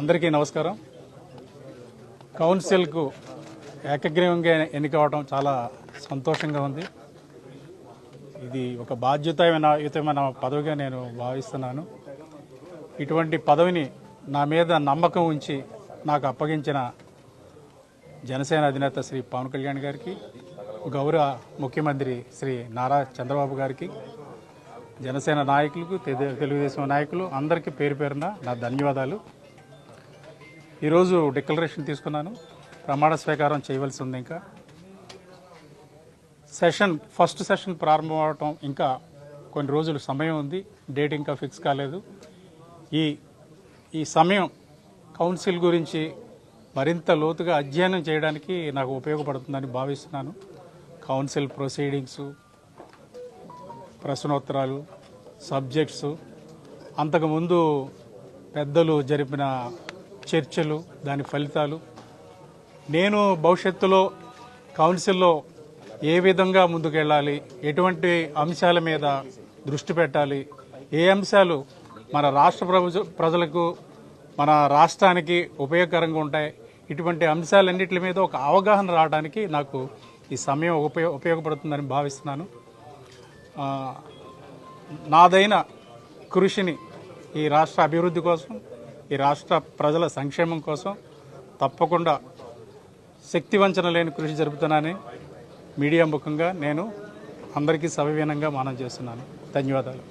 అందరికీ నమస్కారం. కౌన్సిల్కు ఏకగ్రీవంగా ఎన్నికవడం చాలా సంతోషంగా ఉంది. ఇది ఒక బాధ్యతాయుతమైన పదవిగా నేను భావిస్తున్నాను. ఇటువంటి పదవిని నా మీద నమ్మకం ఉంచి నాకు అప్పగించిన జనసేన అధినేత శ్రీ పవన్ కళ్యాణ్ గారికి, గౌరవ ముఖ్యమంత్రి శ్రీ నారా చంద్రబాబు గారికి, జనసేన నాయకులకు, తెలుగుదేశం నాయకులు అందరికీ పేరు పేరున నా ధన్యవాదాలు. ఈరోజు డిక్లరేషన్ తీసుకున్నాను. ప్రమాణ స్వీకారం చేయవలసి ఉంది. ఇంకా ఫస్ట్ సెషన్ ప్రారంభం అవటం ఇంకా కొన్ని రోజులు సమయం ఉంది. డేట్ ఇంకా ఫిక్స్ కాలేదు. ఈ సమయం కౌన్సిల్ గురించి మరింత లోతుగా అధ్యయనం చేయడానికి నాకు ఉపయోగపడుతుందని భావిస్తున్నాను. కౌన్సిల్ ప్రొసీడింగ్స్, ప్రశ్నోత్తరాలు, సబ్జెక్ట్స్, అంతకుముందు పెద్దలు జరిపిన చర్చలు, దాని ఫలితాలు, నేను భవిష్యత్తులో కౌన్సిల్లో ఏ విధంగా ముందుకెళ్ళాలి, ఎటువంటి అంశాల మీద దృష్టి పెట్టాలి, ఏ అంశాలు మన రాష్ట్ర ప్రజలకు, మన రాష్ట్రానికి ఉపయోగకరంగా ఉంటాయి, ఇటువంటి అంశాలన్నింటి మీద ఒక అవగాహన రావడానికి నాకు ఈ సమయం ఉపయోగపడుతుందని భావిస్తున్నాను. నాదైన కృషిని ఈ రాష్ట్ర అభివృద్ధి కోసం, ఈ రాష్ట్ర ప్రజల సంక్షేమం కోసం తప్పకుండా శక్తివంచన లేని కృషి జరుపుతున్నానని మీడియా ముఖంగా నేను అందరికీ సవివీనంగా మనవి చేస్తున్నాను. ధన్యవాదాలు.